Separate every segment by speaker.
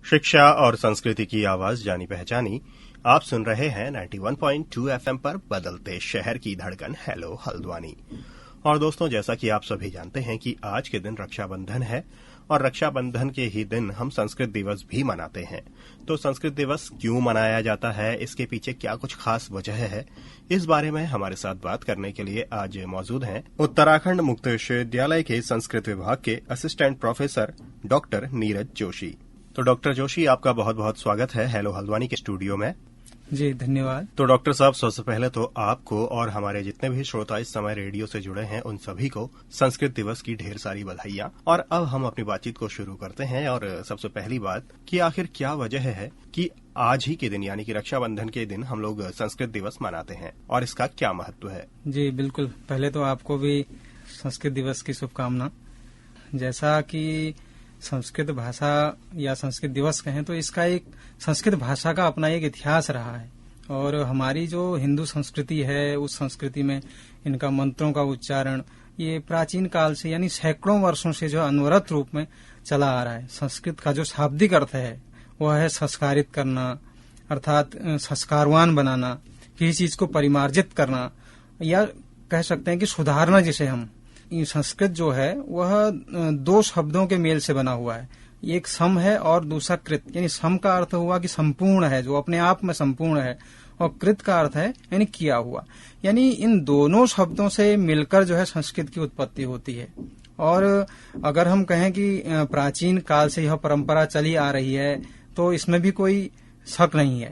Speaker 1: शिक्षा और संस्कृति की आवाज जानी पहचानी। आप सुन रहे हैं 91.2 एफएम पर बदलते शहर की धड़कन हेलो हल्द्वानी। और दोस्तों, जैसा कि आप सभी जानते हैं कि आज के दिन रक्षाबंधन है और रक्षाबंधन के ही दिन हम संस्कृत दिवस भी मनाते हैं। तो संस्कृत दिवस क्यों मनाया जाता है, इसके पीछे क्या कुछ खास वजह है, इस बारे में हमारे साथ बात करने के लिए आज मौजूद हैं उत्तराखंड मुक्त विश्वविद्यालय के संस्कृत विभाग के assistant professor doctor Neeraj Joshi. तो डॉक्टर जोशी, आपका बहुत बहुत स्वागत है हेलो हल्द्वानी के स्टूडियो में।
Speaker 2: जी धन्यवाद।
Speaker 1: तो डॉक्टर साहब, सबसे पहले तो आपको और हमारे जितने भी श्रोता इस समय रेडियो से जुड़े हैं उन सभी को संस्कृत दिवस की ढेर सारी बधाइयां। और अब हम अपनी बातचीत को शुरू करते हैं। और सबसे पहली बात कि आखिर क्या वजह है कि आज ही के दिन यानी कि रक्षाबंधन के दिन हम लोग संस्कृत दिवस मनाते हैं और इसका क्या महत्व है? जी
Speaker 2: बिल्कुल, पहले तो आपको भी संस्कृत दिवस की शुभकामना। जैसा कि संस्कृत भाषा या संस्कृत दिवस कहें तो इसका एक संस्कृत भाषा का अपना एक इतिहास रहा है और हमारी जो हिंदू संस्कृति है उस संस्कृति में इनका मंत्रों का उच्चारण ये प्राचीन काल से यानी सैकड़ों वर्षों से जो अनवरत रूप में चला आ रहा है। संस्कृत का जो शाब्दिक अर्थ है वह है संस्कारित करना, अर्थात संस्कारवान बनाना, किसी चीज को परिमार्जित करना या कह सकते हैं कि सुधारना। जिसे हम संस्कृत जो है वह दो शब्दों के मेल से बना हुआ है, एक सम है और दूसरा कृत। यानी सम का अर्थ हुआ कि संपूर्ण है, जो अपने आप में संपूर्ण है, और कृत का अर्थ है यानी किया हुआ। यानी इन दोनों शब्दों से मिलकर जो है संस्कृत की उत्पत्ति होती है। और अगर हम कहें कि प्राचीन काल से यह परंपरा चली आ रही है तो इसमें भी कोई शक नहीं है।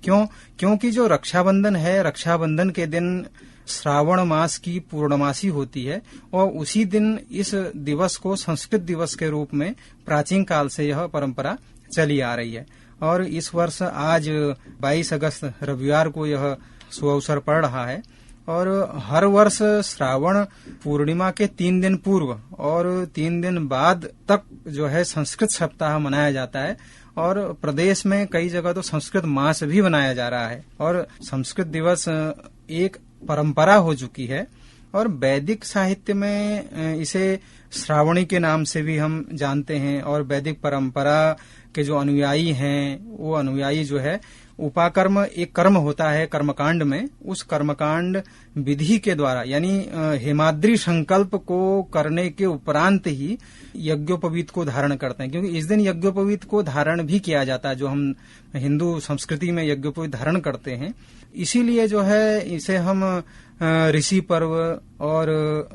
Speaker 2: क्योंकि जो रक्षाबंधन है, रक्षाबंधन के दिन श्रावण मास की पूर्णमासी होती है और उसी दिन इस दिवस को संस्कृत दिवस के रूप में प्राचीन काल से यह परंपरा चली आ रही है। और इस वर्ष आज 22 अगस्त रविवार को यह सुअवसर पड़ रहा है। और हर वर्ष श्रावण पूर्णिमा के 3 दिन पूर्व और 3 दिन बाद तक जो है संस्कृत सप्ताह मनाया जाता है और प्रदेश में कई जगह तो संस्कृत मास भी मनाया जा रहा है। और संस्कृत दिवस एक परंपरा हो चुकी है और वैदिक साहित्य में इसे श्रावणी के नाम से भी हम जानते हैं। और वैदिक परंपरा के जो अनुयायी हैं वो अनुयायी जो है उपाकर्म, एक कर्म होता है कर्मकांड में, उस कर्मकांड विधि के द्वारा यानी हेमाद्री संकल्प को करने के उपरांत ही यज्ञोपवीत को धारण करते हैं। क्योंकि इस दिन यज्ञोपवीत को धारण भी किया जाता है, जो हम हिंदू संस्कृति में यज्ञोपवीत धारण करते हैं। इसीलिए जो है इसे हम ऋषि पर्व और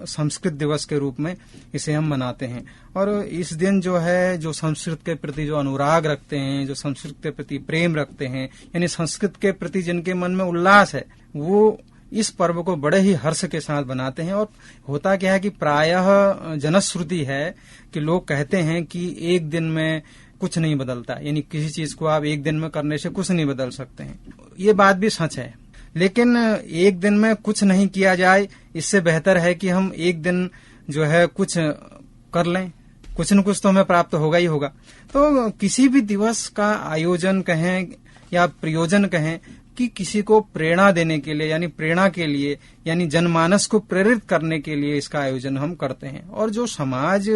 Speaker 2: संस्कृत दिवस के रूप में इसे हम मनाते हैं। और इस दिन जो है जो संस्कृत के प्रति जो अनुराग रखते हैं, जो संस्कृत के प्रति प्रेम रखते हैं, यानी संस्कृत के प्रति जिनके मन में उल्लास है, वो इस पर्व को बड़े ही हर्ष के साथ बनाते हैं। और होता क्या है कि प्रायः जनश्रुति है कि लोग कहते हैं कि एक दिन में कुछ नहीं बदलता, यानी किसी चीज को आप एक दिन में करने से कुछ नहीं बदल सकते हैं। ये बात भी सच है, लेकिन एक दिन में कुछ नहीं किया जाए, इससे बेहतर है कि हम एक दिन जो है कुछ कर लें, कुछ न कुछ तो हमें प्राप्त होगा ही होगा। तो किसी भी दिवस का आयोजन कहें या प्रयोजन कहें कि किसी को प्रेरणा देने के लिए यानी प्रेरणा के लिए यानी जनमानस को प्रेरित करने के लिए इसका आयोजन हम करते हैं। और जो समाज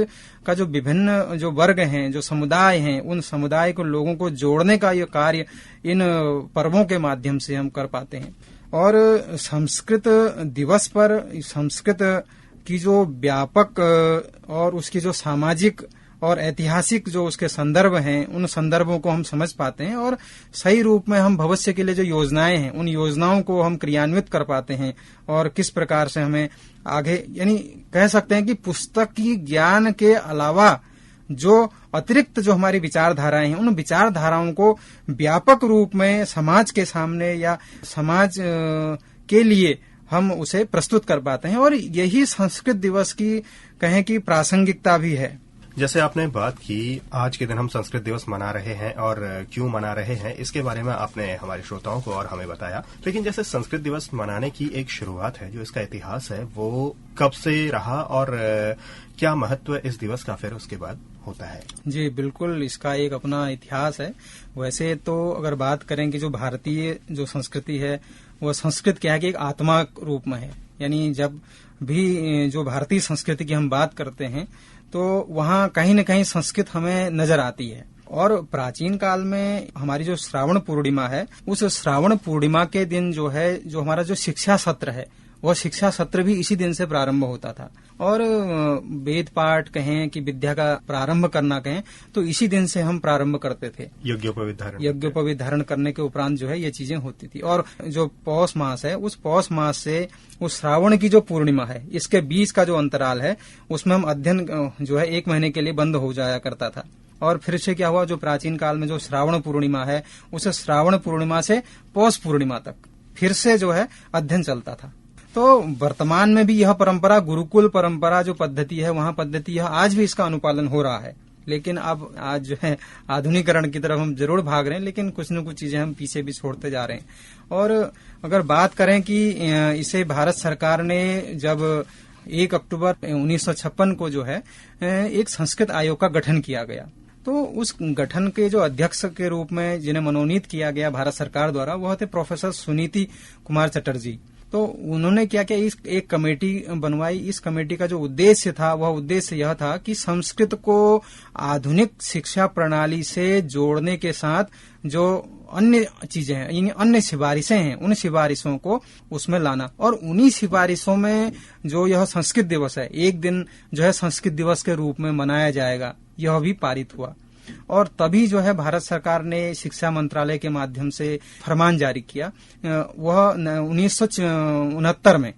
Speaker 2: का जो विभिन्न जो वर्ग हैं, जो समुदाय हैं, उन समुदाय को लोगों को जोड़ने का ये कार्य इन पर्वों के माध्यम से हम कर पाते हैं। और संस्कृत दिवस पर संस्कृत की जो व्यापक और उसकी जो सामाजिक और ऐतिहासिक जो उसके संदर्भ हैं, उन संदर्भों को हम समझ पाते हैं और सही रूप में हम भविष्य के लिए जो योजनाएं हैं उन योजनाओं को हम क्रियान्वित कर पाते हैं। और किस प्रकार से हमें आगे यानी कह सकते हैं कि पुस्तकी ज्ञान के अलावा जो अतिरिक्त जो हमारी विचारधाराएं हैं, उन विचारधाराओं को व्यापक रूप में समाज के सामने या समाज के लिए हम उसे प्रस्तुत कर पाते हैं। और यही संस्कृत दिवस की कहें कि प्रासंगिकता भी है।
Speaker 1: जैसे आपने बात की आज के दिन हम संस्कृत दिवस मना रहे हैं और क्यों मना रहे हैं इसके बारे में आपने हमारे श्रोताओं को और हमें बताया, लेकिन जैसे संस्कृत दिवस मनाने की एक शुरुआत है, जो इसका इतिहास है वो कब से रहा और क्या महत्व इस दिवस का फिर उसके बाद होता है?
Speaker 2: जी बिल्कुल, इसका एक अपना इतिहास है। वैसे तो अगर बात करें कि जो भारतीय जो संस्कृति है वह संस्कृत क्या है कि एक आत्मा रूप में है। यानी जब भी जो भारतीय संस्कृति की हम बात करते हैं तो वहाँ कहीं न कहीं संस्कृत हमें नजर आती है। और प्राचीन काल में हमारी जो श्रावण पूर्णिमा है, उस श्रावण पूर्णिमा के दिन जो है, जो हमारा जो शिक्षा सत्र है, वह शिक्षा सत्र भी इसी दिन से प्रारंभ होता था। और वेद पाठ कहें कि विद्या का प्रारंभ करना कहें, तो इसी दिन से हम प्रारंभ करते थे। यज्ञोपवीत धारण करने के उपरांत जो है ये चीजें होती थी। और जो पौष मास है, उस पौष मास से उस श्रावण की जो पूर्णिमा है, इसके बीच का जो अंतराल है, उसमें हम अध्ययन जो है 1 महीने के लिए बंद हो जाया करता था। और फिर से क्या हुआ, जो प्राचीन काल में जो श्रावण पूर्णिमा है, उस श्रावण पूर्णिमा से पौष पूर्णिमा तक फिर से जो है अध्ययन चलता था। तो वर्तमान में भी यह परंपरा, गुरुकुल परंपरा जो पद्धति है, वहाँ पद्धति यह आज भी इसका अनुपालन हो रहा है। लेकिन अब आज जो है आधुनिकरण की तरफ हम जरूर भाग रहे हैं, लेकिन कुछ न कुछ चीजें हम पीछे भी छोड़ते जा रहे हैं। और अगर बात करें कि इसे भारत सरकार ने जब 1 अक्टूबर 1956 को जो है एक संस्कृत आयोग का गठन किया गया, तो उस गठन के जो अध्यक्ष के रूप में जिन्हें मनोनीत किया गया भारत सरकार द्वारा, वह थे प्रोफेसर सुनीति कुमार चटर्जी। तो उन्होंने क्या किया, इस एक कमेटी बनवाई। इस कमेटी का जो उद्देश्य था, वह उद्देश्य यह था कि संस्कृत को आधुनिक शिक्षा प्रणाली से जोड़ने के साथ जो अन्य चीजें हैं, यानी अन्य सिफारिशें हैं, उन सिफारिशों को उसमें लाना। और उन्हीं सिफारिशों में जो यह संस्कृत दिवस है, एक दिन जो है संस्कृत दिवस के रूप में मनाया जाएगा, यह भी पारित हुआ। और तभी जो है भारत सरकार ने शिक्षा मंत्रालय के माध्यम से फरमान जारी किया, वह 1969 में।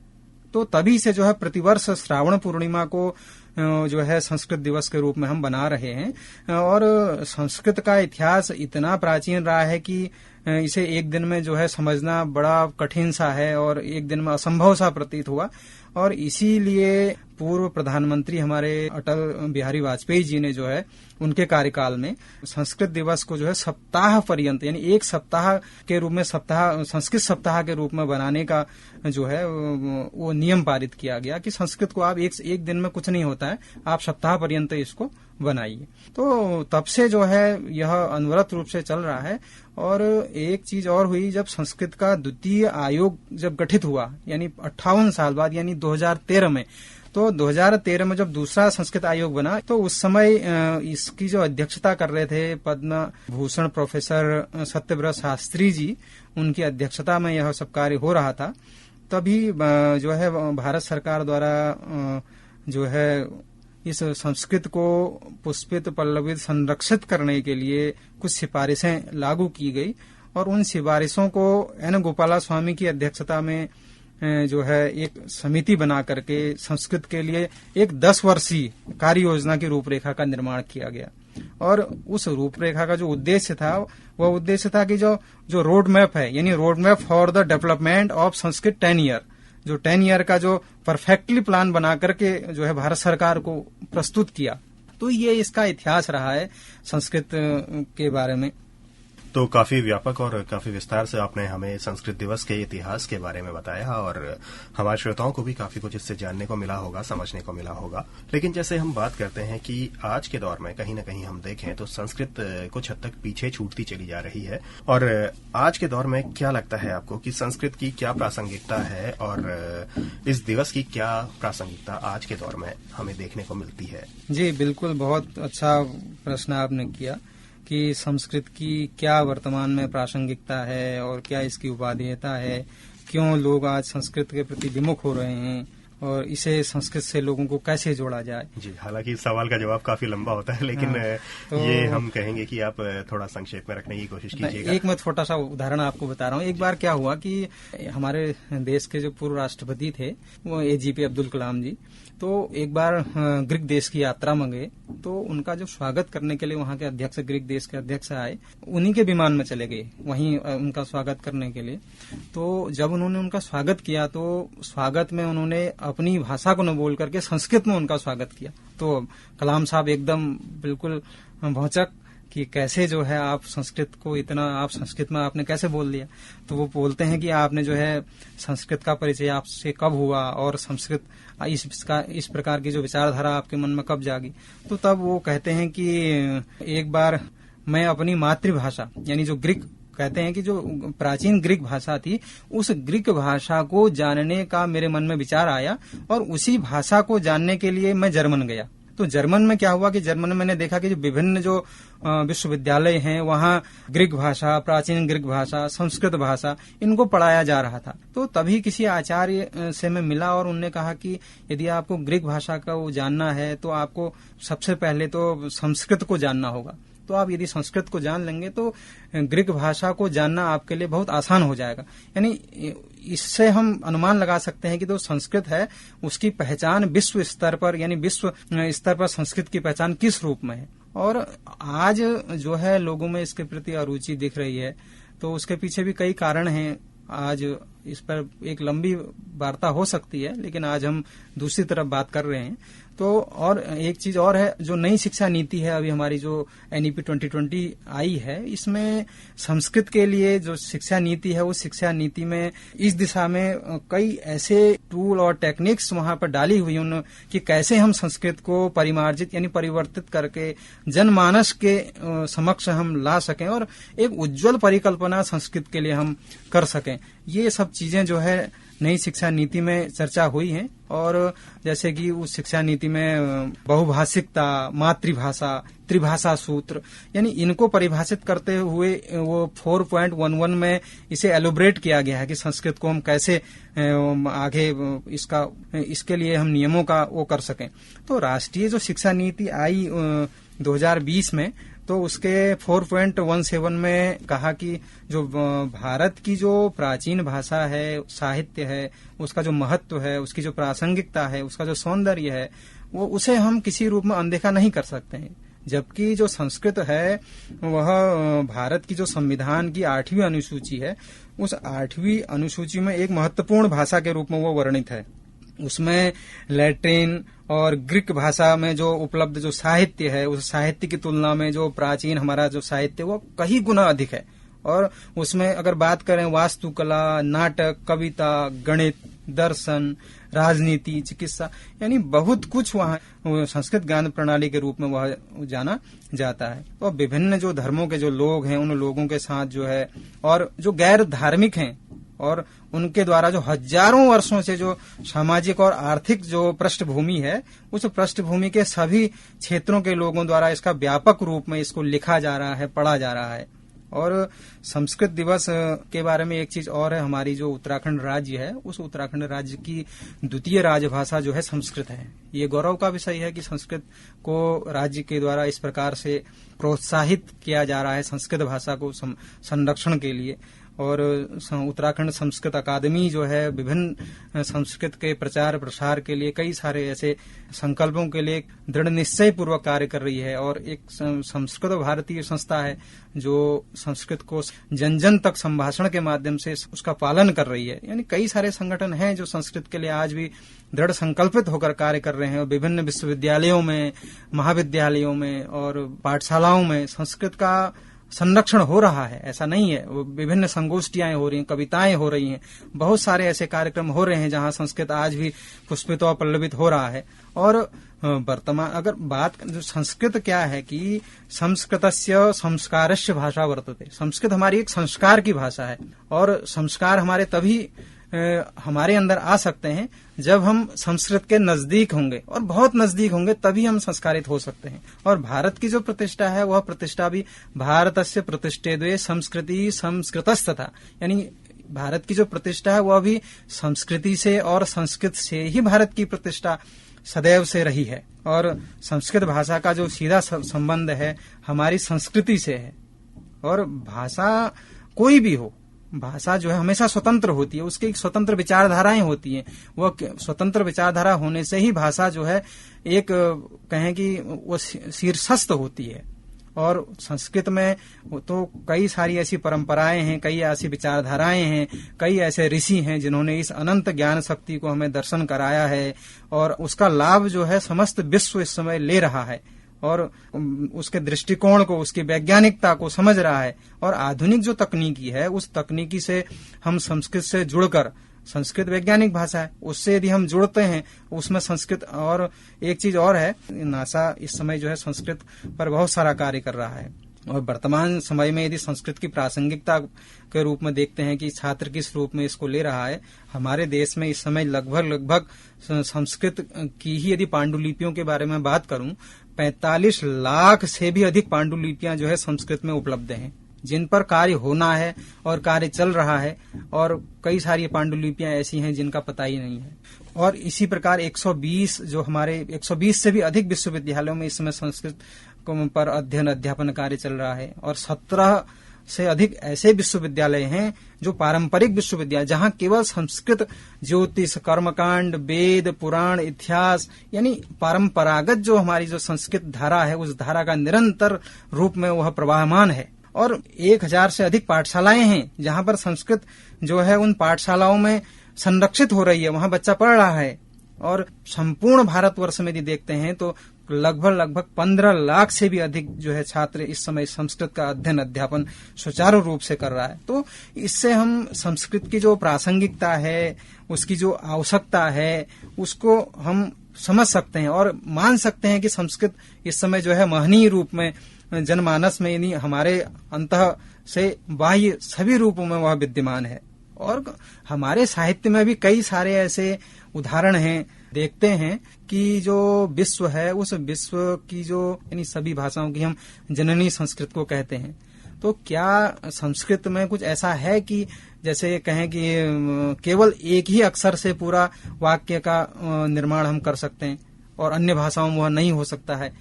Speaker 2: तो तभी से जो है प्रतिवर्ष श्रावण पूर्णिमा को जो है संस्कृत दिवस के रूप में हम बना रहे हैं। और संस्कृत का इतिहास इतना प्राचीन रहा है कि इसे एक दिन में जो है समझना बड़ा कठिन सा है और एक दिन में असंभव सा प्रतीत हुआ। और इसीलिए पूर्व प्रधानमंत्री हमारे अटल बिहारी वाजपेयी जी ने जो है उनके कार्यकाल में संस्कृत दिवस को जो है सप्ताह पर्यंत, यानी 1 सप्ताह के रूप में संस्कृत सप्ताह के रूप में बनाने का जो है वो नियम पारित किया गया कि संस्कृत को आप एक दिन में कुछ नहीं होता है, आप सप्ताह पर्यंत इसको बनाइए। तो तब से जो है यह अनवरत रूप से चल रहा है। और एक चीज और हुई, जब संस्कृत का द्वितीय आयोग जब गठित हुआ, यानी 58 साल बाद, यानी 2013 में, तो 2013 में जब दूसरा संस्कृत आयोग बना, तो उस समय इसकी जो अध्यक्षता कर रहे थे पद्म भूषण प्रोफेसर सत्यव्रत शास्त्री जी, उनकी अध्यक्षता में यह सब कार्य हो रहा था। तभी जो है भारत सरकार द्वारा जो है इस संस्कृत को पुष्पित पल्लवित संरक्षित करने के लिए कुछ सिफारिशें लागू की गई। और उन सिफारिशों को एन गोपाला स्वामी की अध्यक्षता में जो है एक समिति बना करके संस्कृत के लिए एक 10 वर्षीय कार्य योजना की रूपरेखा का निर्माण किया गया। और उस रूपरेखा का जो उद्देश्य था, वह उद्देश्य था कि जो रोड मैप है, यानी road map for the development of Sanskrit 10 year, जो 10 ईयर का जो परफेक्टली प्लान बना करके जो है भारत सरकार को प्रस्तुत किया। तो ये इसका इतिहास रहा है संस्कृत के बारे में।
Speaker 1: तो काफी व्यापक और काफी विस्तार से आपने हमें संस्कृत दिवस के इतिहास के बारे में बताया और हमारे श्रोताओं को भी काफी कुछ इससे जानने को मिला होगा, समझने को मिला होगा। लेकिन जैसे हम बात करते हैं कि आज के दौर में कहीं न कहीं हम देखें तो संस्कृत कुछ हद तक पीछे छूटती चली जा रही है। और आज के दौर में क्या लगता है आपको कि संस्कृत की क्या प्रासंगिकता है और इस दिवस की क्या प्रासंगिकता आज के दौर में हमें देखने को मिलती है?
Speaker 2: जी बिल्कुल, बहुत अच्छा प्रश्न आपने किया कि संस्कृत की क्या वर्तमान में प्रासंगिकता है और क्या इसकी उपादेयता है, क्यों लोग आज संस्कृत के प्रति विमुख हो रहे हैं और इसे संस्कृत से लोगों को कैसे जोड़ा जाए।
Speaker 1: जी, हालांकि इस सवाल का जवाब काफी लंबा होता है, लेकिन तो ये हम कहेंगे कि आप थोड़ा संक्षेप में रखने की कोशिश कीजिएगा।
Speaker 2: एक मैं छोटा सा उदाहरण आपको बता रहा हूँ। एक बार क्या हुआ कि हमारे देश के जो पूर्व राष्ट्रपति थे, वो AGP अब्दुल कलाम जी, तो एक बार ग्रीक देश की यात्रा में गए। तो उनका जो स्वागत करने के लिए वहाँ के अध्यक्ष, ग्रीक देश के अध्यक्ष आए, उन्हीं के विमान में चले गए वहीं उनका स्वागत करने के लिए। तो जब उन्होंने उनका स्वागत किया, तो स्वागत में उन्होंने अपनी भाषा को न बोल करके संस्कृत में उनका स्वागत किया। तो कलाम साहब एकदम बिल्कुल भौचक कि कैसे जो है आप संस्कृत को इतना, आप संस्कृत में आपने कैसे बोल दिया। तो वो बोलते हैं कि आपने जो है संस्कृत का परिचय आपसे कब हुआ और संस्कृत इस प्रकार की जो विचारधारा आपके मन में कब जागी। तो तब वो कहते हैं कि एक बार मैं अपनी मातृभाषा, यानी जो ग्रीक, कहते हैं कि जो प्राचीन ग्रीक भाषा थी, उस ग्रीक भाषा को जानने का मेरे मन में विचार आया और उसी भाषा को जानने के लिए मैं जर्मन गया। तो जर्मन में क्या हुआ कि जर्मन में मैंने देखा कि जो विभिन्न जो विश्वविद्यालय हैं वहाँ ग्रीक भाषा, प्राचीन ग्रीक भाषा, संस्कृत भाषा इनको पढ़ाया जा रहा था। तो तभी किसी आचार्य से मैं मिला और उनने कहा कि यदि आपको ग्रीक भाषा का वो जानना है तो आपको सबसे पहले तो संस्कृत को जानना होगा। तो आप यदि संस्कृत को जान लेंगे तो ग्रीक भाषा को जानना आपके लिए बहुत आसान हो जाएगा। यानी इससे हम अनुमान लगा सकते हैं कि जो संस्कृत है उसकी पहचान विश्व स्तर पर, यानी विश्व स्तर पर संस्कृत की पहचान किस रूप में है। और आज जो है लोगों में इसके प्रति अरुचि दिख रही है, तो उसके पीछे भी कई कारण हैं। आज इस पर एक लंबी वार्ता हो सकती है, लेकिन आज हम दूसरी तरफ बात कर रहे हैं। तो और एक चीज और है, जो नई शिक्षा नीति है अभी हमारी जो NEP 2020 आई है, इसमें संस्कृत के लिए जो शिक्षा नीति है उस शिक्षा नीति में इस दिशा में कई ऐसे टूल और टेक्निक्स वहां पर डाली हुई उन कि कैसे हम संस्कृत को परिमार्जित यानी परिवर्तित करके जनमानस के समक्ष हम ला सकें और एक उज्जवल परिकल्पना संस्कृत के लिए हम कर सकें। ये सब चीजें जो है नई शिक्षा नीति में चर्चा हुई है। और जैसे कि उस शिक्षा नीति में बहुभाषिकता, मातृभाषा, त्रिभाषा सूत्र, यानी इनको परिभाषित करते हुए वो 4.11 में इसे एलोबरेट किया गया है कि संस्कृत को हम कैसे आगे इसके लिए हम नियमों का वो कर सकें। तो राष्ट्रीय जो शिक्षा नीति आई 2020 में, तो उसके 4.17 में कहा कि जो भारत की जो प्राचीन भाषा है, साहित्य है, उसका जो महत्व है, उसकी जो प्रासंगिकता है, उसका जो सौंदर्य है, वो उसे हम किसी रूप में अनदेखा नहीं कर सकते हैं। जबकि जो संस्कृत है वह भारत की जो संविधान की 8वीं अनुसूची है, उस 8वीं अनुसूची में एक महत्वपूर्ण भाषा के रूप में वो वर्णित है। उसमें लैटिन और ग्रीक भाषा में जो उपलब्ध जो साहित्य है, उस साहित्य की तुलना में जो प्राचीन हमारा जो साहित्य वो कई गुना अधिक है। और उसमें अगर बात करें वास्तुकला, नाटक, कविता, गणित, दर्शन, राजनीति, चिकित्सा, यानी बहुत कुछ वहाँ संस्कृत ज्ञान प्रणाली के रूप में वह जाना जाता है। तो विभिन्न जो धर्मों के जो लोग हैं उन लोगों के साथ जो है, और जो गैर धार्मिक हैं और उनके द्वारा जो हजारों वर्षों से जो सामाजिक और आर्थिक जो पृष्ठभूमि है, उस पृष्ठभूमि के सभी क्षेत्रों के लोगों द्वारा इसका व्यापक रूप में इसको लिखा जा रहा है, पढ़ा जा रहा है। और संस्कृत दिवस के बारे में एक चीज और है, हमारी जो उत्तराखंड राज्य है, उस उत्तराखंड राज्य की द्वितीय राजभाषा जो है संस्कृत है। ये गौरव का विषय है कि संस्कृत को राज्य के द्वारा इस प्रकार से प्रोत्साहित किया जा रहा है संस्कृत भाषा को संरक्षण के लिए। और उत्तराखंड संस्कृत अकादमी जो है विभिन्न संस्कृत के प्रचार प्रसार के लिए कई सारे ऐसे संकल्पों के लिए दृढ़ निश्चय पूर्वक कार्य कर रही है। और एक संस्कृत भारतीय संस्था है जो संस्कृत को जन जन तक संभाषण के माध्यम से उसका पालन कर रही है। यानी कई सारे संगठन हैं जो संस्कृत के लिए आज भी दृढ़ संकल्पित होकर कार्य कर रहे हैं। और विभिन्न विश्वविद्यालयों में, महाविद्यालयों में और पाठशालाओं में संस्कृत का संरक्षण हो रहा है, ऐसा नहीं है। विभिन्न संगोष्ठियां हो रही हैं, कविताएं हो रही हैं, बहुत सारे ऐसे कार्यक्रम हो रहे हैं जहां संस्कृत आज भी पुष्पित और पल्लवित हो रहा है। और वर्तमान अगर बात जो संस्कृत क्या है कि संस्कृतस्य संस्कारस्य भाषा वर्तते, संस्कृत हमारी एक संस्कार की भाषा है। और संस्कार हमारे तभी हमारे अंदर आ सकते हैं जब हम संस्कृत के नजदीक होंगे, और बहुत नजदीक होंगे, तभी हम संस्कारित हो सकते हैं। और भारत की जो प्रतिष्ठा है वह प्रतिष्ठा भी भारतस्य प्रतिष्ठेद्वे संस्कृति संस्कृतस्तथा, यानी भारत की जो प्रतिष्ठा है वह भी संस्कृति से और संस्कृत से ही भारत की प्रतिष्ठा सदैव से रही है। और संस्कृत भाषा का जो सीधा संबंध है हमारी संस्कृति से है। और भाषा कोई भी हो, भाषा जो है हमेशा स्वतंत्र होती है, उसकी एक स्वतंत्र विचारधाराएं होती हैं। वह स्वतंत्र विचारधारा होने से ही भाषा जो है एक कहें कि वो शीर्षस्थ होती है। और संस्कृत में तो कई सारी ऐसी परंपराएं हैं, कई ऐसी विचारधाराएं हैं, कई ऐसे ऋषि हैं जिन्होंने इस अनंत ज्ञान शक्ति को हमें दर्शन कराया है। और उसका लाभ जो है समस्त विश्व इस समय ले रहा है और उसके दृष्टिकोण को, उसकी वैज्ञानिकता को समझ रहा है। और आधुनिक जो तकनीकी है उस तकनीकी से हम संस्कृत से जुड़कर, संस्कृत वैज्ञानिक भाषा है, उससे यदि हम जुड़ते हैं उसमें संस्कृत। और एक चीज और है, नासा इस समय जो है संस्कृत पर बहुत सारा कार्य कर रहा है। और वर्तमान समय में यदि संस्कृत की प्रासंगिकता के रूप में देखते हैं कि छात्र किस रूप में इसको ले रहा है, हमारे देश में इस समय लगभग संस्कृत की ही यदि पांडुलिपियों के बारे में बात करूं, 45 लाख से भी अधिक पांडुलिपियां जो है संस्कृत में उपलब्ध हैं, जिन पर कार्य होना है और कार्य चल रहा है, और कई सारी पांडुलिपियां ऐसी हैं जिनका पता ही नहीं है। और इसी प्रकार 120 जो हमारे 120 से भी अधिक विश्वविद्यालयों में इस समय संस्कृत पर अध्ययन अध्यापन कार्य चल रहा है, और 17 से अधिक ऐसे विश्वविद्यालय हैं जो पारंपरिक विश्वविद्यालय, जहां केवल संस्कृत ज्योतिष, कर्मकांड, वेद, पुराण, इतिहास, यानी परंपरागत जो हमारी जो संस्कृत धारा है उस धारा का निरंतर रूप में वह प्रवाहमान है। और 1000 से अधिक पाठशालाएं हैं जहां पर संस्कृत जो है उन पाठशालाओं में संरक्षित हो रही है, वहां बच्चा पढ़ रहा है। और संपूर्ण भारतवर्ष में यदि देखते हैं तो लगभग 15 लाख से भी अधिक जो है छात्र इस समय संस्कृत का अध्ययन अध्यापन सुचारू रूप से कर रहा है। तो इससे हम संस्कृत की जो प्रासंगिकता है, उसकी जो आवश्यकता है, उसको हम समझ सकते हैं और मान सकते हैं कि संस्कृत इस समय जो है महनीय रूप में जनमानस में, यानी हमारे अंतः से बाह्य सभी रूपों में वह विद्यमान है। और हमारे साहित्य में भी कई सारे ऐसे उदाहरण हैं, देखते हैं कि जो विश्व है उस विश्व की जो यानी सभी भाषाओं की हम जननी संस्कृत को कहते हैं। तो क्या संस्कृत में कुछ ऐसा है कि जैसे कहें कि केवल एक ही अक्षर से पूरा वाक्य का निर्माण हम कर सकते हैं और अन्य भाषाओं में वह नहीं हो सकता है?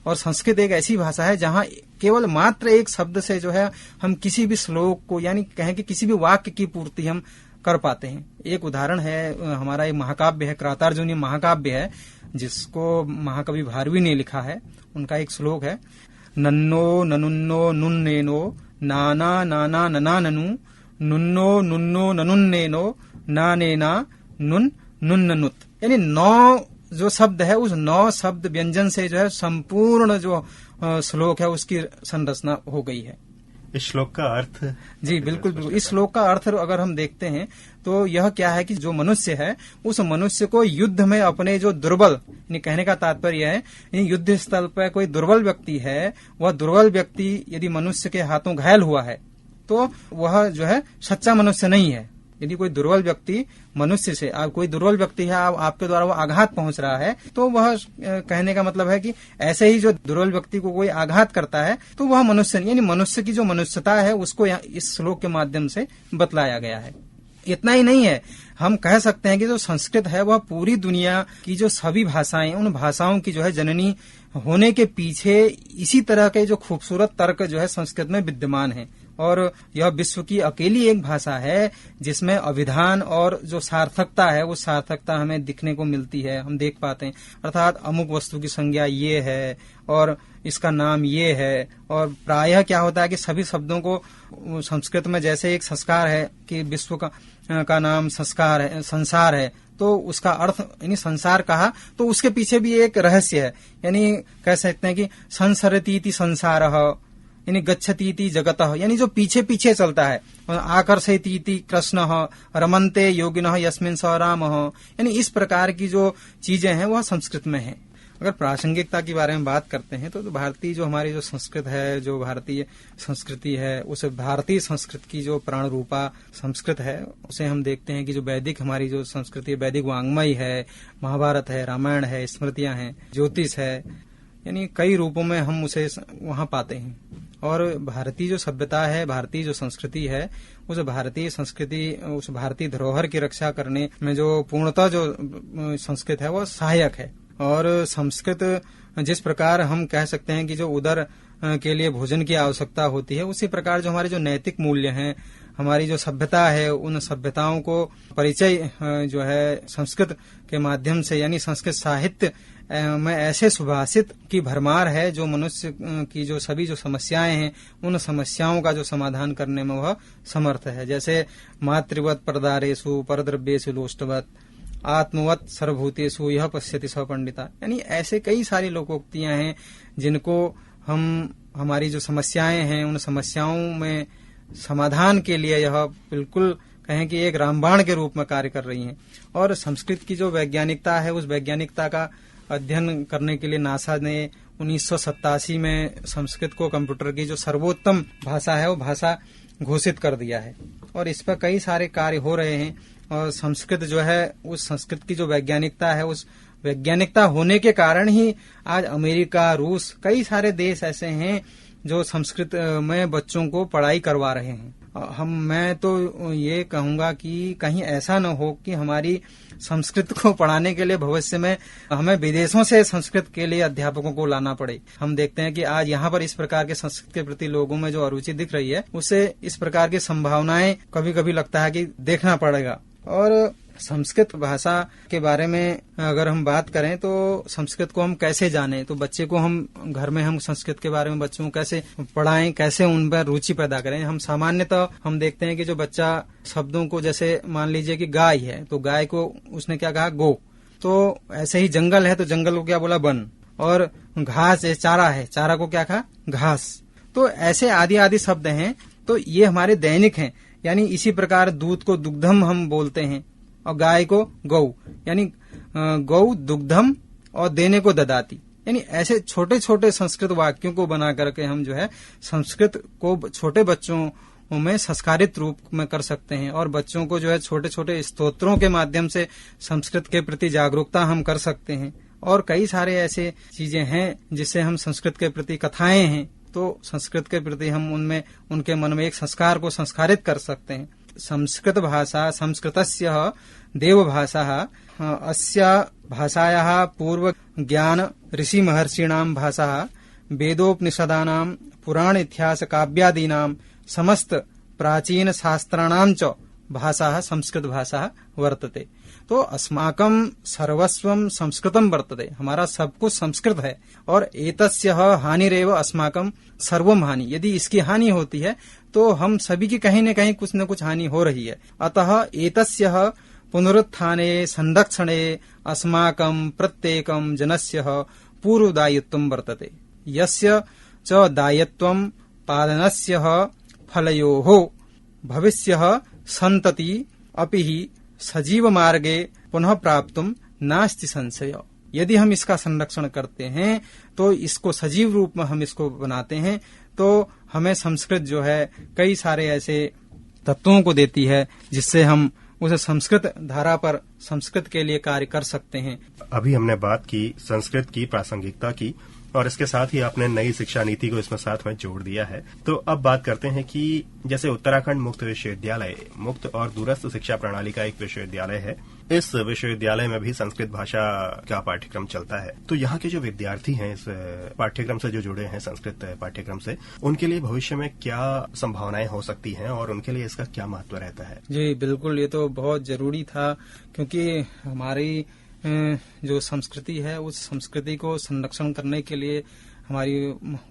Speaker 2: और संस्कृत एक ऐसी भाषा है जहां केवल मात्र एक शब्द से जो है हम किसी भी श्लोक को, यानी कहें कि किसी भी वाक्य की पूर्ति हम कर पाते हैं। एक उदाहरण है, हमारा एक महाकाव्य है, क्रातार्जुनीय महाकाव्य है, जिसको महाकवि भारवी ने लिखा है। उनका एक श्लोक है, नन्नो ननुन्नो नुन्नेनो नाना नाना नना ननु नुन्नो नुन्नो ननुन्नेनो नानेना नुन नुन्ननुत। यानी 9 जो शब्द है उस 9 शब्द व्यंजन से जो है संपूर्ण जो श्लोक है उसकी संरचना हो गई है।
Speaker 1: इस श्लोक का अर्थ? जी
Speaker 2: बिल्कुल। इस श्लोक का अर्थ अगर हम देखते हैं तो यह क्या है कि जो मनुष्य है उस मनुष्य को युद्ध में अपने जो दुर्बल, यानी कहने का तात्पर्य है युद्ध स्थल पर कोई दुर्बल व्यक्ति है, वह दुर्बल व्यक्ति यदि मनुष्य के हाथों घायल हुआ है तो वह जो है सच्चा मनुष्य नहीं है। यदि कोई दुर्बल व्यक्ति मनुष्य से, कोई दुर्बल व्यक्ति है, आपके द्वारा वो आघात पहुंच रहा है, तो वह कहने का मतलब है कि ऐसे ही जो दुर्बल व्यक्ति को कोई आघात करता है तो वह मनुष्य, यानी मनुष्य की जो मनुष्यता है उसको इस श्लोक के माध्यम से बतलाया गया है। इतना ही नहीं है, हम कह सकते हैं कि जो संस्कृत है वह पूरी दुनिया की जो सभी भाषाएं, उन भाषाओं की जो है जननी होने के पीछे इसी तरह के जो खूबसूरत तर्क जो है संस्कृत में विद्यमान है। और यह विश्व की अकेली एक भाषा है जिसमें अभिधान और जो सार्थकता है वो सार्थकता हमें दिखने को मिलती है, हम देख पाते हैं। अर्थात अमुक वस्तु की संज्ञा ये है और इसका नाम ये है। और प्रायः क्या होता है कि सभी शब्दों को संस्कृत में जैसे एक संस्कार है कि विश्व का नाम संस्कार है, संसार है, तो उसका अर्थ यानी संसार कहा तो उसके पीछे भी एक रहस्य है। यानी कह सकते हैं कि संसरतीति संसारः, यानी गच्छतीति जगतः, यानी जो पीछे पीछे चलता है। आकर्षयतीति कृष्णः, रमन्ते योगिनः यस्मिन् स रामः, यानी इस प्रकार की जो चीजें हैं वह संस्कृत में है। अगर प्रासंगिकता के बारे में बात करते हैं तो भारतीय जो हमारी जो संस्कृत है, जो भारतीय संस्कृति है, उस भारतीय संस्कृत की जो प्राण रूपा संस्कृत है उसे हम देखते हैं कि जो वैदिक हमारी जो संस्कृति है, वैदिक वाङ्मय है, महाभारत है, रामायण है, स्मृतियां हैं, ज्योतिष है, यानी कई रूपों में हम उसे वहां पाते हैं। और भारतीय जो सभ्यता है, भारतीय जो संस्कृति है, उस भारतीय संस्कृति, उस भारतीय धरोहर की रक्षा करने में जो पूर्णतः जो संस्कृत है वह सहायक है। और संस्कृत जिस प्रकार हम कह सकते हैं कि जो उदर के लिए भोजन की आवश्यकता होती है, उसी प्रकार जो हमारे जो नैतिक मूल्य हैं, हमारी जो सभ्यता है, उन सभ्यताओं को परिचय जो है संस्कृत के माध्यम से, यानी संस्कृत साहित्य में ऐसे सुभाषित की भरमार है जो मनुष्य की जो सभी जो समस्याएं हैं उन समस्याओं का जो समाधान करने में वह समर्थ है। जैसे मातृवत परदारेषु परद्रव्येषु लोष्टवत आत्मवत सर्वभूतेषु यह पश्यति स पंडिता, यानी ऐसे कई सारी लोकोक्तियां हैं जिनको हम हमारी जो समस्याएं हैं उन समस्याओं में समाधान के लिए यह बिल्कुल कहें कि एक रामबाण के रूप में कार्य कर रही हैं। और संस्कृत की जो वैज्ञानिकता है उस वैज्ञानिकता का अध्ययन करने के लिए नासा ने 1987 में संस्कृत को कंप्यूटर की जो सर्वोत्तम भाषा है वो भाषा घोषित कर दिया है और इस पर कई सारे कार्य हो रहे हैं। और संस्कृत जो है, उस संस्कृत की जो वैज्ञानिकता है, उस वैज्ञानिकता होने के कारण ही आज अमेरिका, रूस, कई सारे देश ऐसे हैं जो संस्कृत में बच्चों को पढ़ाई करवा रहे हैं। मैं तो ये कहूंगा कि कहीं ऐसा न हो कि हमारी संस्कृत को पढ़ाने के लिए भविष्य में हमें विदेशों से संस्कृत के लिए अध्यापकों को लाना पड़े। हम देखते हैं कि आज यहाँ पर इस प्रकार के संस्कृत के प्रति लोगों में जो अरुचि दिख रही है, उससे इस प्रकार की संभावनाएं कभी कभी लगता है कि देखना पड़ेगा। और संस्कृत भाषा के बारे में अगर हम बात करें तो संस्कृत को हम कैसे जानें, तो बच्चे को हम घर में हम संस्कृत के बारे में बच्चों को कैसे पढ़ाएं, कैसे उन पर रुचि पैदा करें। हम सामान्यतः हम देखते हैं कि जो बच्चा शब्दों को, जैसे मान लीजिए कि गाय है तो गाय को उसने क्या कहा, गो। तो ऐसे ही जंगल है तो जंगल को क्या बोला, वन। और घास है, चारा है, चारा को क्या कहा, घास। तो ऐसे आदि आदि शब्द हैं, तो ये हमारे दैनिक हैं। यानी इसी प्रकार दूध को दुग्धम हम बोलते हैं और गाय को गौ, यानी गौ दुग्धम और देने को ददाती। यानी ऐसे छोटे छोटे संस्कृत वाक्यों को बना करके हम जो है संस्कृत को छोटे बच्चों में संस्कारित रूप में कर सकते हैं और बच्चों को जो है छोटे छोटे स्तोत्रों के माध्यम से संस्कृत के प्रति जागरूकता हम कर सकते हैं। और कई सारे ऐसे चीजें हैं जिससे हम संस्कृत के प्रति, कथाएं हैं, तो संस्कृत के प्रति हम उनमें, उनके मन में एक संस्कार को संस्कारित कर सकते हैं। संस्कृत भाषा संस्कृतस्य देवभाषा अस्या भाषायाः पूर्व ज्ञान ऋषि महर्षीणां भाषा वेदोपनिषदानां पुराण इतिहास काव्यादीनां समस्त प्राचीन शास्त्राणां च भाषा संस्कृत भाषा वर्तते। तो अस्माकं सर्वस्वं संस्कृतं वर्तते, हमारा सब कुछ संस्कृत है। और एतस्य हानिरेव अस्माकं सर्वं हानि, यदि इसकी हानि होती है तो हम सभी की कहीं न कहीं कुछ न कुछ हानि हो रही है। अतः एतस्य पुनरुत्थाने संरक्षणे अस्माकं प्रत्येकं जनस्य पूर्वदायित्वं वर्तते, यस्य च दायित्वं पालनस्य फलयोः भविष्यः सन्तति अपि ही सजीव मार्गे पुनः प्राप्तुम नास्ति संशय। यदि हम इसका संरक्षण करते हैं तो इसको सजीव रूप में हम इसको बनाते हैं तो हमें संस्कृत जो है कई सारे ऐसे तत्वों को देती है जिससे हम उस संस्कृत धारा पर संस्कृत के लिए कार्य कर सकते हैं।
Speaker 1: अभी हमने बात की संस्कृत की प्रासंगिकता की और इसके साथ ही आपने नई शिक्षा नीति को इसमें साथ में जोड़ दिया है। तो अब बात करते हैं कि जैसे उत्तराखंड मुक्त विश्वविद्यालय मुक्त और दूरस्थ शिक्षा प्रणाली का एक विश्वविद्यालय है, इस विश्वविद्यालय में भी संस्कृत भाषा का पाठ्यक्रम चलता है। तो यहाँ के जो विद्यार्थी हैं इस पाठ्यक्रम से जो जुड़े हैं संस्कृत पाठ्यक्रम से, उनके लिए भविष्य में क्या संभावनाएं हो सकती हैं और उनके लिए इसका क्या महत्व रहता है?
Speaker 2: जी बिल्कुल, ये तो बहुत जरूरी था क्योंकि हमारी जो संस्कृति है उस संस्कृति को संरक्षण करने के लिए हमारी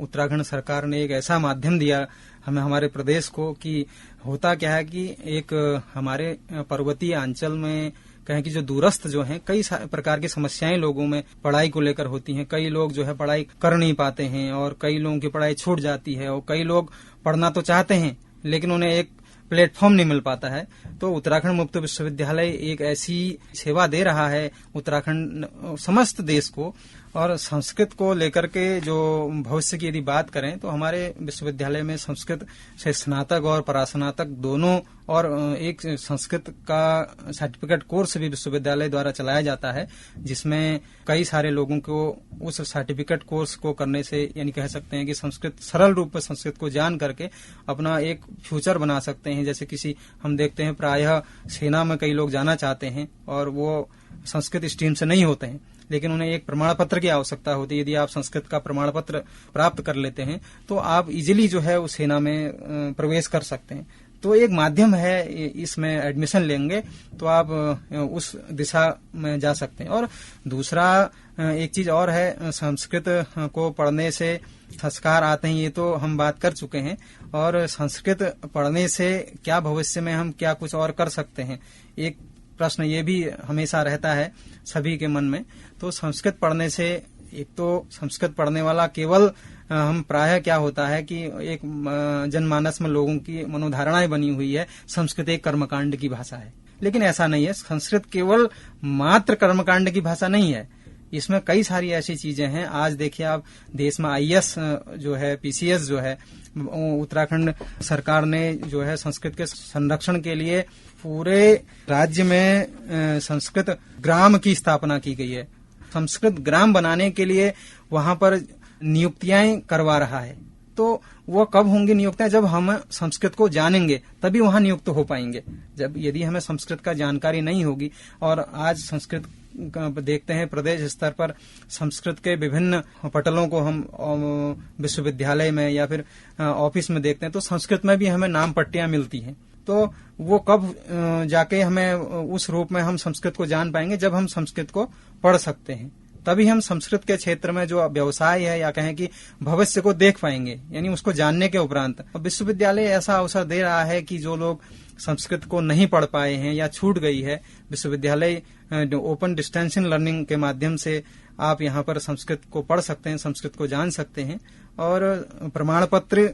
Speaker 2: उत्तराखंड सरकार ने एक ऐसा माध्यम दिया हमें, हमारे प्रदेश को, कि होता क्या है कि एक हमारे पर्वतीय अंचल में कहें कि जो दूरस्थ जो हैं कई प्रकार की समस्याएं लोगों में पढ़ाई को लेकर होती हैं। कई लोग जो है पढ़ाई कर नहीं पाते हैं और कई लोगों की पढ़ाई छूट जाती है और कई लोग पढ़ना तो चाहते हैं लेकिन उन्हें एक प्लेटफॉर्म नहीं मिल पाता है। तो उत्तराखंड मुक्त विश्वविद्यालय एक ऐसी सेवा दे रहा है उत्तराखंड समस्त देश को। और संस्कृत को लेकर के जो भविष्य की यदि बात करें तो हमारे विश्वविद्यालय में संस्कृत से स्नातक और परास्नातक दोनों और एक संस्कृत का सर्टिफिकेट कोर्स भी विश्वविद्यालय द्वारा चलाया जाता है, जिसमें कई सारे लोगों को उस सर्टिफिकेट कोर्स को करने से यानी कह सकते हैं कि संस्कृत सरल रूप में संस्कृत को जान करके अपना एक फ्यूचर बना सकते हैं। जैसे किसी हम देखते हैं प्रायः सेना में कई लोग जाना चाहते हैं और वो संस्कृत स्ट्रीम से नहीं होते हैं, लेकिन उन्हें एक प्रमाण पत्र की आवश्यकता होती है। यदि आप संस्कृत का प्रमाण पत्र प्राप्त कर लेते हैं तो आप इजीली जो है उस सेना में प्रवेश कर सकते हैं। तो एक माध्यम है, इसमें एडमिशन लेंगे तो आप उस दिशा में जा सकते हैं। और दूसरा एक चीज और है, संस्कृत को पढ़ने से संस्कार आते हैं, ये तो हम बात कर चुके हैं। और संस्कृत पढ़ने से क्या भविष्य में हम क्या कुछ और कर सकते हैं, एक प्रश्न ये भी हमेशा रहता है सभी के मन में। तो संस्कृत पढ़ने से एक तो संस्कृत पढ़ने वाला केवल हम प्रायः क्या होता है कि एक जनमानस में लोगों की मनोधारणाएं बनी हुई है संस्कृत एक कर्मकांड की भाषा है, लेकिन ऐसा नहीं है। संस्कृत केवल मात्र कर्मकांड की भाषा नहीं है, इसमें कई सारी ऐसी चीजें हैं। आज देखिए आप देश में IAS जो है, PCS जो है, उत्तराखंड सरकार ने जो है संस्कृत के संरक्षण के लिए पूरे राज्य में संस्कृत ग्राम की स्थापना की गई है। संस्कृत ग्राम बनाने के लिए वहां पर नियुक्तियां करवा रहा है। तो वो कब होंगी नियुक्तियां? जब हम संस्कृत को जानेंगे तभी वहां नियुक्त हो पाएंगे। जब यदि हमें संस्कृत का जानकारी नहीं होगी, और आज संस्कृत देखते हैं प्रदेश स्तर पर संस्कृत के विभिन्न पटलों को हम विश्वविद्यालय में या फिर ऑफिस में देखते हैं, तो संस्कृत में भी हमें नाम पट्टियां मिलती हैं। तो वो कब जाके हमें उस रूप में हम संस्कृत को जान पाएंगे? जब हम संस्कृत को पढ़ सकते हैं, तभी हम संस्कृत के क्षेत्र में जो व्यवसाय है या कहें कि भविष्य को देख पाएंगे, यानी उसको जानने के उपरांत। विश्वविद्यालय ऐसा अवसर दे रहा है कि जो लोग संस्कृत को नहीं पढ़ पाए हैं या छूट गई है, विश्वविद्यालय ओपन डिस्टेंस लर्निंग के माध्यम से आप यहाँ पर संस्कृत को पढ़ सकते हैं, संस्कृत को जान सकते हैं। और प्रमाण पत्र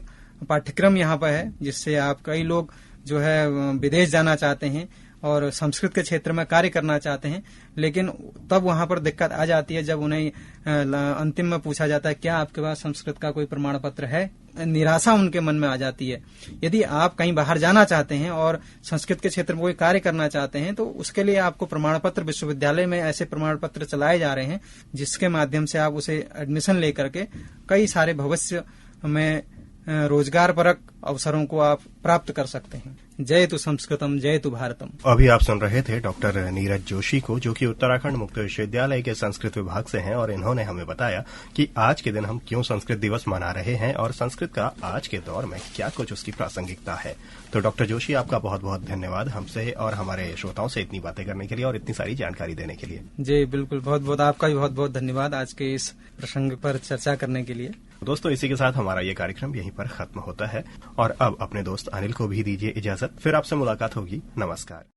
Speaker 2: पाठ्यक्रम यहाँ पर है, जिससे आप कई लोग जो है विदेश जाना चाहते हैं और संस्कृत के क्षेत्र में कार्य करना चाहते हैं, लेकिन तब वहां पर दिक्कत आ जाती है जब उन्हें अंतिम में पूछा जाता है क्या आपके पास संस्कृत का कोई प्रमाण पत्र है। निराशा उनके मन में आ जाती है। यदि आप कहीं बाहर जाना चाहते हैं और संस्कृत के क्षेत्र में कोई कार्य करना चाहते हैं, तो उसके लिए आपको प्रमाण पत्र, विश्वविद्यालय में ऐसे प्रमाण पत्र चलाए जा रहे हैं जिसके माध्यम से आप उसे एडमिशन लेकर के कई सारे भविष्य में रोजगार परक अवसरों को आप प्राप्त कर सकते हैं। जय तु संस्कृतम, जय तु भारतम।
Speaker 1: अभी आप सुन रहे थे डॉक्टर नीरज जोशी को, जो कि उत्तराखंड मुक्त विश्वविद्यालय के संस्कृत विभाग से हैं, और इन्होंने हमें बताया कि आज के दिन हम क्यों संस्कृत दिवस मना रहे हैं और संस्कृत का आज के दौर में क्या कुछ उसकी प्रासंगिकता है। तो डॉक्टर जोशी, आपका बहुत बहुत धन्यवाद हमसे और हमारे श्रोताओं से इतनी बातें करने के लिए और इतनी सारी जानकारी देने के लिए।
Speaker 2: जी बिल्कुल, बहुत बहुत आपका भी बहुत बहुत धन्यवाद आज के इस प्रसंग पर चर्चा करने के लिए।
Speaker 1: दोस्तों, इसी के साथ हमारा ये कार्यक्रम यहीं पर खत्म होता है और अब अपने दोस्त अनिल को भी दीजिए इजाजत। फिर आपसे मुलाकात होगी। नमस्कार।